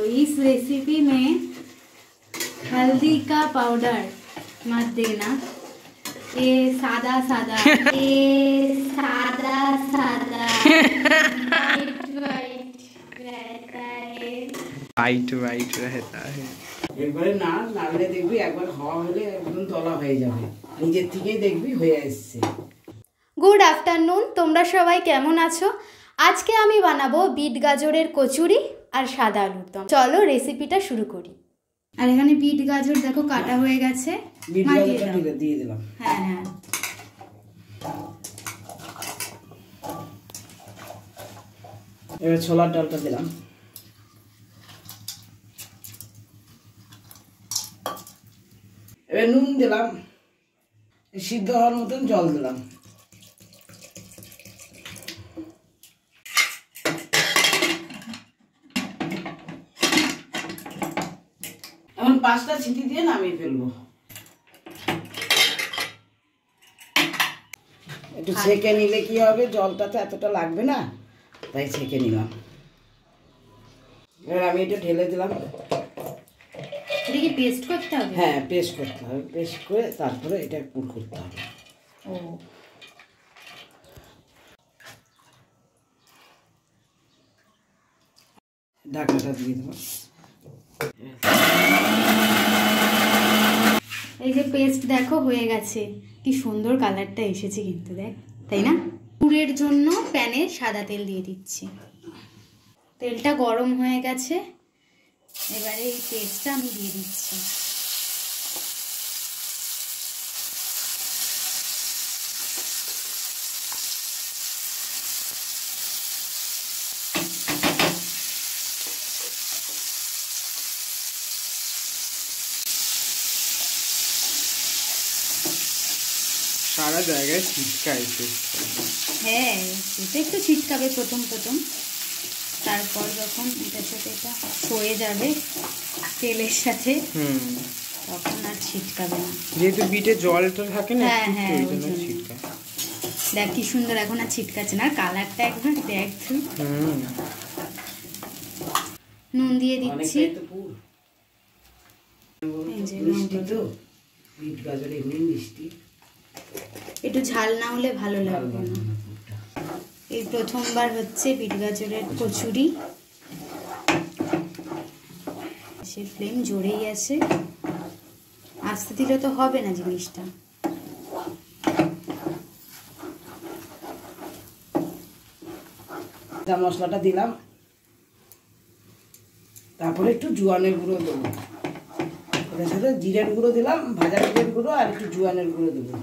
इस रेसिपी में हल्दी का पाउडर मत देना, ये सादा सादा वाइट रहता है। একবারে না নাড়লে দেখবি একবার হওয়া হলে একদম তলা হয়ে যাবে, নিজের থেকেই দেখবি হয়ে আসছে। গুড আফটারনুন, তোমরা সবাই কেমন আছো? আজকে আমি বানাবো বিট গাজরের কচুরি আর সাদা আলুর দম। চলো রেসিপিটা শুরু করি। আর এখানে বিট গাজর দেখো কাটা হয়ে গেছে, বিট গাজরটা দিয়ে দিলাম। হ্যাঁ হ্যাঁ, এবার ছোলার ডালটা দিলাম, এবার নুন দিলাম, সিদ্ধ হওয়ার মতন জল দিলাম। এখন 5টা সিটি দিয়ে নামিয়ে ফেলবো। একটু ছেঁকে নিলে কি হবে, জলটা তো এতটা লাগবে না, তাই ছেঁকে নিলাম। এবার আমি এটা ঢেলে দিলাম। এটা কি পেস্ট করতে হবে? হ্যাঁ, পেস্ট করতে হবে, পেস্ট করে তারপরে এটা পুর করতে হবে। ও, ঢাকনাটা দিয়ে দেবো। এই যে পেস্ট দেখো হয়ে গেছে, কি সুন্দর কালারটা এসেছে কিন্তু, দেখ, তাই না? পুরের জন্য প্যানে সাদা তেল দিয়ে দিচ্ছি। তেলটা গরম হয়ে গেছে, এবারে এই পেস্টটা আমি দিয়ে দিচ্ছি। সারা জায়গায় ছিটকায়। হ্যাঁ, এটা একটু ছিটকাবে প্রথম, তারপর যখন এটার সাথে এটা সয়ে যাবে তেলের সাথে, তখন আর ছিটকাবে না, যেহেতু বিটে জলটা থাকে না। হ্যাঁ হ্যাঁ, ছিটকায়। দেখ কি সুন্দর, এখন আর ছিটকাচ্ছে না। কালারটা একবার দেখ তুই। নুন দিয়ে দিচ্ছি। একটু ঝাল না হলে ভালো লাগবে না। এই প্রথমবার হচ্ছে বিট গাজরের কচুরি। সে ফ্লেম জোরেই আছে, আস্তে দিলে তো হবে না জিনিসটা। মশলাটা দিলাম, তারপরে একটু জোয়ানের গুঁড়ো দেবো, এটার সাথে জিরের গুঁড়ো দিলাম, ভাজা জিরের গুঁড়ো আর একটু জোয়ানের গুঁড়ো দেবো।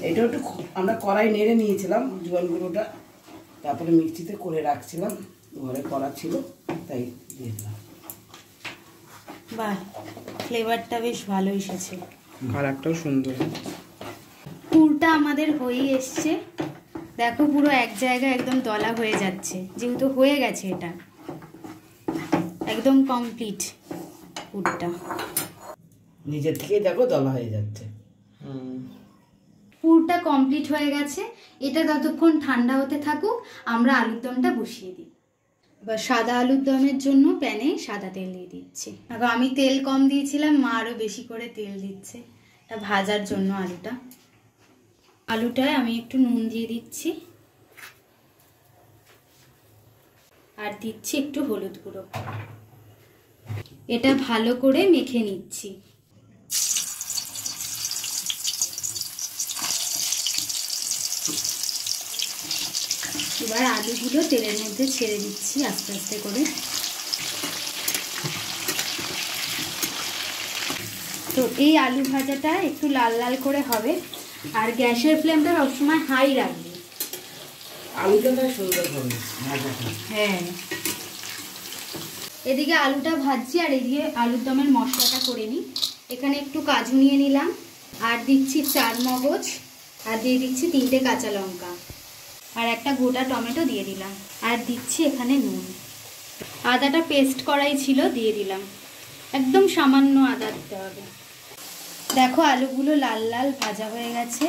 এটা একটু আমরা কড়াই নেড়ে নিয়েছিলাম জোয়ান গুঁড়োটা, তারপরে মিক্সিতে করে রাখছিলাম, ঘরে করা ছিল তাই দিয়ে দিলাম। বাহ, ফ্লেভারটা বেশ ভালো এসেছে, কালারটাও সুন্দর। পুরটা আমাদের হয়েই এসছে, দেখো পুরো এক জায়গায় একদম দলা হয়ে যাচ্ছে, যেহেতু হয়ে গেছে এটা একদম কমপ্লিট। পুরটা নিজের থেকেই দেখো দলা হয়ে যাচ্ছে। পুরটা কমপ্লিট হয়ে গেছে, এটা ততক্ষণ ঠান্ডা হতে থাকুক, আমরা আলুর দমটা বসিয়ে দিই। এবার সাদা আলুর দমের জন্য প্যানে সাদা তেল দিয়ে দিচ্ছি। এখন আমি তেল কম দিয়েছিলাম, মা আরও বেশি করে তেল দিচ্ছে এটা ভাজার জন্য। আলুটায় আমি একটু নুন দিয়ে দিচ্ছি, আর দিচ্ছি একটু হলুদ গুঁড়ো। এটা ভালো করে মেখে নিচ্ছি। এবার আলুগুলো তেলের মধ্যে ছেড়ে দিচ্ছি আস্তে আস্তে করে। তো এই আলু ভাজাটা একটু লাল লাল করে হবে, আর গ্যাসের ফ্লেমটা সবসময় হাই রাখবে। আলুটা সুন্দর হবে ভাজাটা। হ্যাঁ, এদিকে আলুটা ভাজছি আর এদিকে আলুর দমের মশলাটা করে নিই। এখানে একটু কাজু নিয়ে নিলাম, আর দিচ্ছি 4 মগজ, আর দিয়ে দিচ্ছি 3টে কাঁচা লঙ্কা, আর একটা গোটা টমেটো দিয়ে দিলাম, আর দিচ্ছি এখানে নুন। আদাটা পেস্ট করাই ছিল, দিয়ে দিলাম, একদম সামান্য আদা দিতে হবে। দেখো আলুগুলো লাল লাল ভাজা হয়ে গেছে,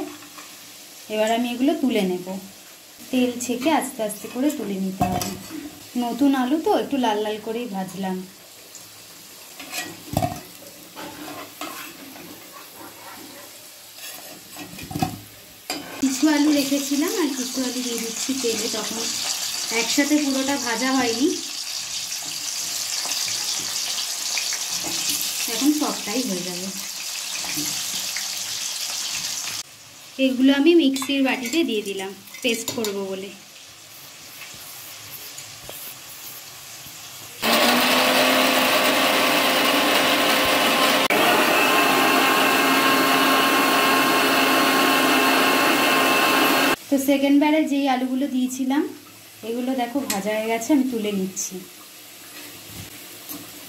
এবার আমি এগুলো তুলে নেব। তেল ছেঁকে আস্তে আস্তে করে তুলে নিতে হবে। নতুন আলু তো একটু লাল লাল করেই ভাজলাম। কিছু আলু রেখেছিলাম আর কিছু আলু দিয়ে দিচ্ছি তেলে, তখন একসাথে পুরোটা ভাজা হয়নি, এখন সবটাই হয়ে যাবে। এগুলো আমি মিক্সির বাটিতে দিয়ে দিলাম পেস্ট করব বলে। তো সেকেন্ড বারে যেই আলুগুলো দিয়েছিলাম এগুলো দেখো ভাজা হয়ে গেছে, আমি তুলে নিচ্ছি।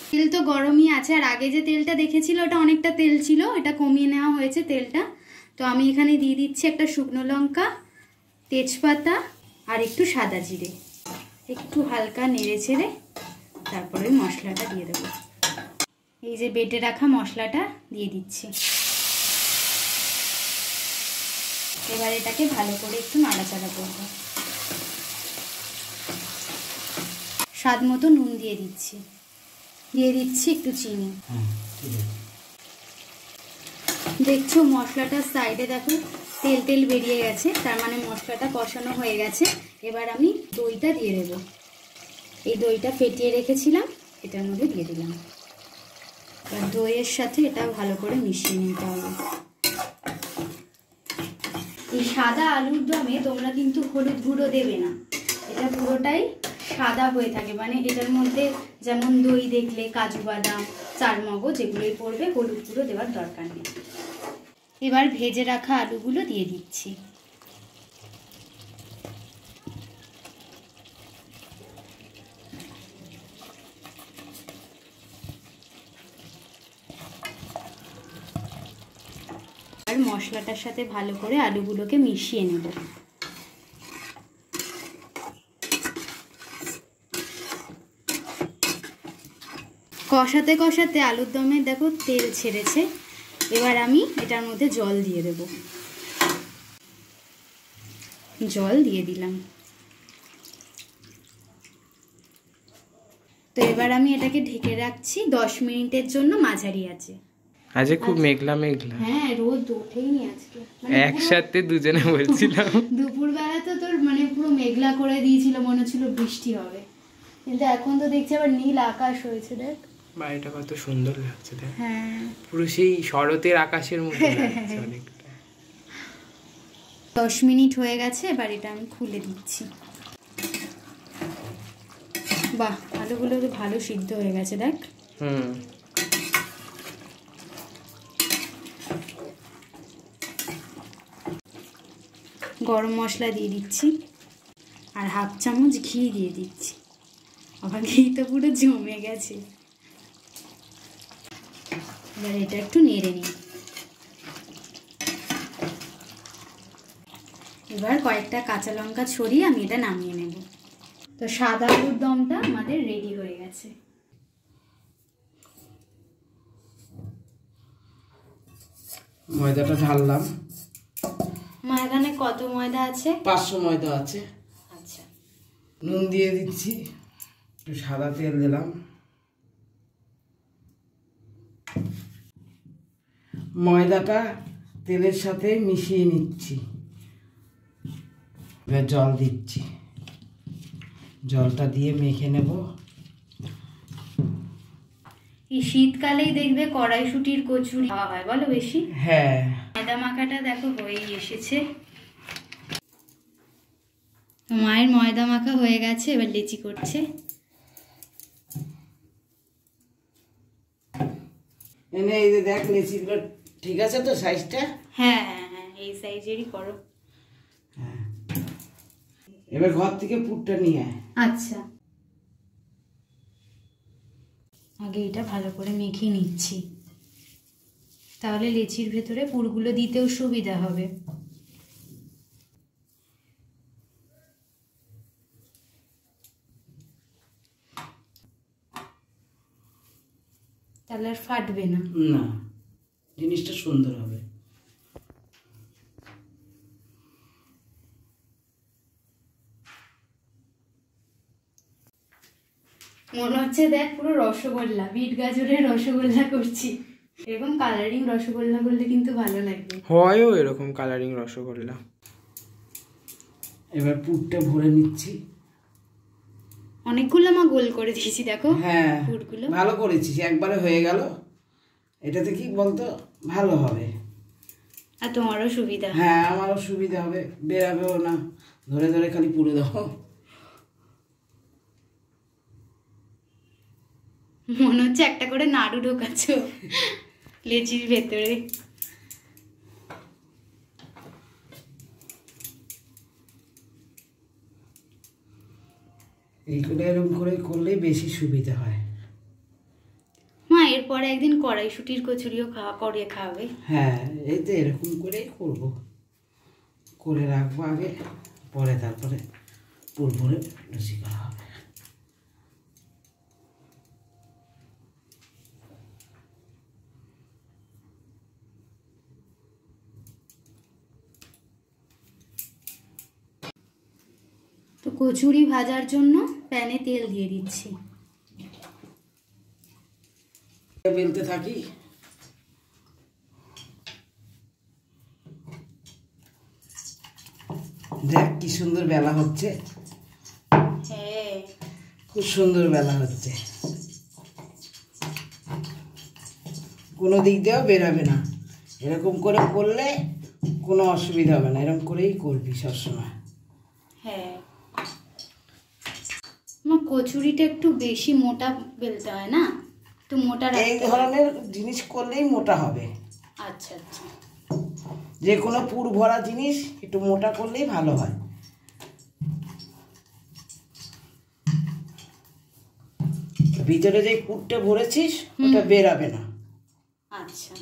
তেল তো গরমই আছে, আর আগে যে তেলটা দেখেছিল ওটা অনেকটা তেল ছিল, এটা কমিয়ে নেওয়া হয়েছে তেলটা। তো আমি এখানে দিয়ে দিচ্ছি একটা শুকনো লঙ্কা, তেজপাতা আর একটু সাদা জিরে, একটু হালকা নেড়ে ছেড়ে তারপরে মশলাটা দিয়ে দেবো। এই যে বেটে রাখা মশলাটা দিয়ে দিচ্ছি। এবার এটাকে ভালো করে একটু নাড়াচাড়া করব। স্বাদ মতো নুন দিয়ে দিচ্ছি, দিয়ে দিচ্ছি একটু চিনি। দেখছো মশলাটার সাইডে দেখো তেল তেল বেরিয়ে গেছে, তার মানে মশলাটা কষানো হয়ে গেছে। এবার আমি দইটা দিয়ে দেব। এই দইটা ফেটিয়ে রেখেছিলাম, এটার মধ্যে দিয়ে দিলাম। এবার দইয়ের সাথে এটা ভালো করে মিশিয়ে নিতে হবে। এই সাদা আলুর দমে তোমরা কিন্তু হলুদ গুঁড়ো দেবে না, এটা পুরোটাই সাদা হয়ে থাকে, মানে এটার মধ্যে যেমন দই দেখলে কাজু বাদাম চারমগজ এগুলোই পড়বে, হলুদ গুঁড়ো দেওয়ার দরকার নেই। এবার ভেজে রাখা আলুগুলো দিয়ে দিচ্ছি। আর মশলাটার সাথে ভালো করে আলুগুলোকে মিশিয়ে নেব। কষাতে কষাতে আলুর দমে দেখো তেল ছেড়েছে। এবার আমি এটার মধ্যে জল দিয়ে দেব। জল দিয়ে দিলাম। তো এবার আমি এটাকে ঢেকে রাখছি 10 মিনিটের জন্য মাঝারি আছে। আজ খুব মেঘলা মেঘলা। হ্যাঁ, রোদ ওঠেইনি আজকে, একসাথে দুজনে বলছিলাম। দুপুরবেলা তো তোর মানে পুরো মেঘলা করে দিয়েছিল, মনে হচ্ছিল বৃষ্টি হবে, কিন্তু এখন তো দেখছি আবার নীল আকাশ হয়েছে। দেখ বাড়িটা কত সুন্দর লাগছে, দেখ। হ্যাঁ, পুরো সেই শরতের আকাশের মধ্যে লাগছে অনেকটা। 10 মিনিট হয়ে গেছে, এবার এটা আমি খুলে দিচ্ছি। বাহ, আলুগুলো তো ভালো সিদ্ধ হয়ে গেছে, দেখ। গরম মশলা দিয়ে দিচ্ছি আর হাফ চামচ ঘি দিয়ে দিচ্ছি। আবার ঘি তো পুরো জমে গেছে। এবার এটা একটু নেড়ে নিই। এবার কয়েকটা কাঁচা লঙ্কা ছড়িয়ে আমি এটা নামিয়ে নেব। তো সাদা আলুর দমটা আমাদের রেডি হয়ে গেছে। ময়দাটা ঢাললাম। ময়দানে কত ময়দা আছে? 500 ময়দা আছে। আচ্ছা, নুন দিয়ে দিচ্ছি, একটু সাদা তেল দিলাম, ময়দাটা তেলের সাথে মিশিয়ে নিচ্ছি। এবার জল দিচ্ছি, জলটা দিয়ে মেখে নেব। এই শীতকালেই দেখবে কড়াইশুঁটির কচুরি খাওয়া হয়, বলো বেশি। হ্যাঁ, ময়দা মাখাটা দেখো হয়েই এসেছে। মায়ের ময়দা মাখা হয়ে গেছে, এবার লেচি করছে। এনে এই যে দেখ লেচিগুলো ঠিক আছে তো সাইজটা? হ্যাঁ হ্যাঁ হ্যাঁ, এই সাইজেরই করো। হ্যাঁ, এবার ঘর থেকে পুরটা নিয়ে আয়। আচ্ছা, আগে এটা ভালো করে মেখে নিচ্ছি, তাহলে লেচির ভেতরে পুরগুলো দিতেও সুবিধা হবে। তাহলে আর ফাটবে না। না, জিনিসটা সুন্দর হবে। মনে হচ্ছে দেখ পুরো রসগোল্লা, বিট গাজরের রসগোল্লা করছি। এরকম কালারিং রসগোল্লা করলে কিন্তু ভালো লাগবে। হয়ও এরকম কালারিং রসগোল্লা। এবার পুরটা ভরে নিচ্ছি। অনেকগুলো মা গোল করে দিয়েছি দেখো। হ্যাঁ পুরগুলো ভালো করেছিস, একবারে হয়ে গেল। এটাতে কি বলতো ভালো হবে, আর তোমারও সুবিধা। হ্যাঁ আমারও সুবিধা হবে, বেরাবেও না, ধরে ধরে খালি পুড়ে দাও। মনে হচ্ছে একটা করে নাড়ু ঢোকাচ্ছ লেচির ভেতরে। এইগুলো এরকম করে করলেই বেশি সুবিধা হয়। মা এরপরে একদিন কড়াইশুটির কচুরিও করে খাওয়াবে। হ্যাঁ এই তো এরকম করেই করব, করে রাখবো আগে, পরে তারপরে পুর ভরে লুচি করা হবে। তো কচুরি ভাজার জন্য প্যানে তেল দিয়ে দিচ্ছি। বেলতে থাকি। দেখ কি সুন্দর বেলা হচ্ছে। হ্যাঁ খুব সুন্দর বেলা হচ্ছে, কোনো দিক দিয়েও বেরাবে না। এরকম করে করলে কোনো অসুবিধা হবে না, এরকম করেই করবি সবসময়। হ্যাঁ আমার কচুরিটা একটু বেশি মোটা বেলতে হয় না, একটু মোটা এই রাখতে হয়। ধরনের জিনিস করলেই মোটা হবে। আচ্ছা আচ্ছা। যে কোনো পুর ভরা জিনিস একটু মোটা করলেই ভালো হয়। ভিতরে যে পুরটা ভরেছিস ওটা বেরাবে না। আচ্ছা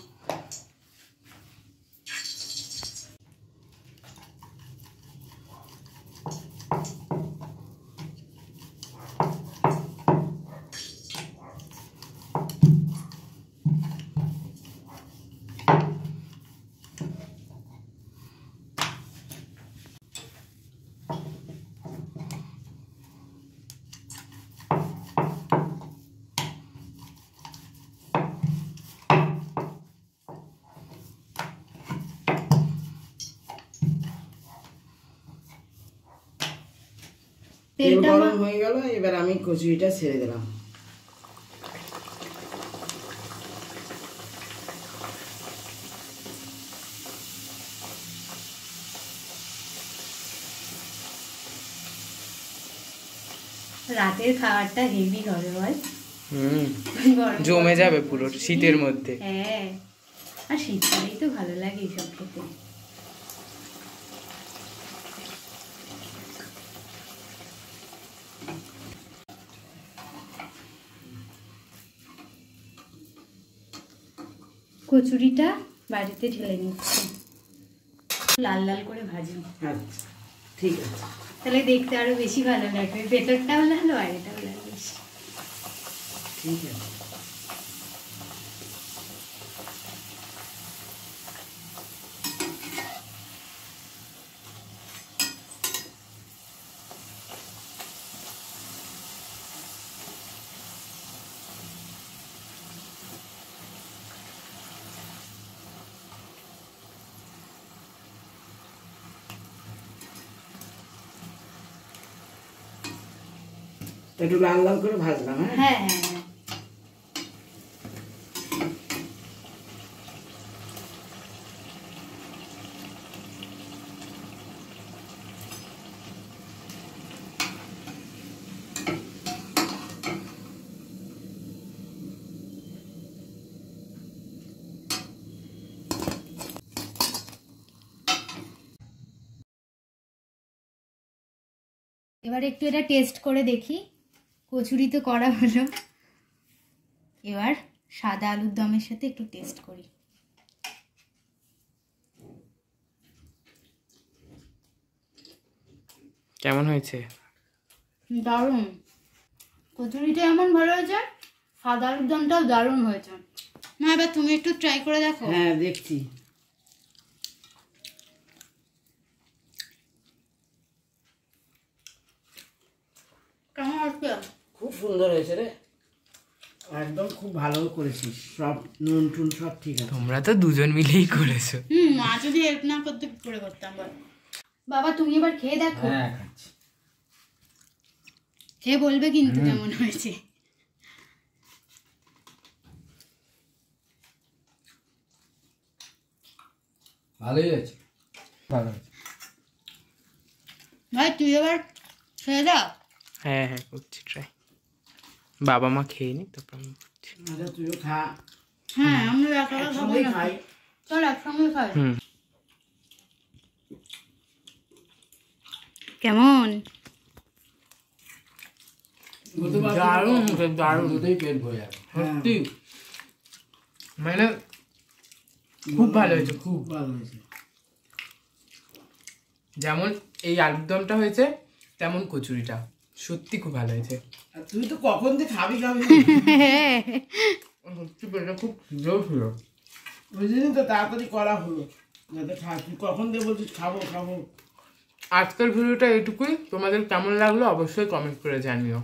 তেল তেলটা গরম হয়ে গেল, এবার আমি কচুরিটা ছেড়ে দিলাম। রাতের খাবারটা হেভি হবে বল। গরম জমে গরম যাবে পুরো শীতের মধ্যে। হ্যাঁ আর শীতকালেই তো ভালো লাগে এইসব খেতে। কচুরিটা বাড়িতে ঢেলে নিচ্ছি, লাল লাল করে ভাজি। আচ্ছা ঠিক আছে। তাহলে দেখতে আরো বেশি ভালো লাগবে, ভেতরটাও লাল বাইরেটাও লাল বেশি। ঠিক আছে। একটু লাল লাল করে ভাজলাম। হ্যাঁ হ্যাঁ হ্যাঁ হ্যাঁ। এবার একটু এটা টেস্ট করে দেখি। কচুরি তো করা হলো, এবার সাদা আলুর দমের সাথে একটু টেস্ট করি। কেমন হয়েছে? দারুণ, কচুরিটা এমন ভালো হয়েছে, সাদা আলুর দমটাও দারুণ হয়েছে। না এবার তুমি একটু ট্রাই করে দেখো। হ্যাঁ দেখছি। কেমন হচ্ছে? খুব সুন্দর সুন্দর হয়েছে রে, একদম খুব ভালো করেছিস, সব নুন টুন সব ঠিক আছে। তোমরা তো দুজন মিলেই করেছো। মা যদি হেল্প না করতে কি করে করতাম বল। বাবা তুমি এবার খেয়ে দেখো, হ্যাঁ খাচ্ছি। খেয়ে বলবে কিন্তু কেমন হয়েছে। ভালোই আছে, ভালো আছে। ভাই তুই এবার খেয়ে দাও। হ্যাঁ হ্যাঁ করছি ট্রাই। বাবা মা খেয়ে নি তারপর আমি করছি। আচ্ছা তুইও খা, হ্যাঁ আমরা একা খাবো একসঙ্গেই না, খাই। চল একসঙ্গে খাই। হুম। কেমন দারুণ দারুণ দুটোই পেট ভরে যাবে। সত্যি মানে খুব ভালো হয়েছে, খুব ভালো হয়েছে। যেমন এই আলুর দমটা হয়েছে তেমন কচুরিটা সত্যি খুব ভালো হয়েছে। আর তুই তো কখন দিয়ে খাবি খাবি সত্যি পেটটা খুব খিদেও ছিল, ওই জন্য তো তাড়াতাড়ি করা হলো যাতে খা। তুই কখন দিয়ে বলছিস খাবো খাবো। আজকের ভিডিওটা এইটুকুই। তোমাদের কেমন লাগলো অবশ্যই কমেন্ট করে জানিও।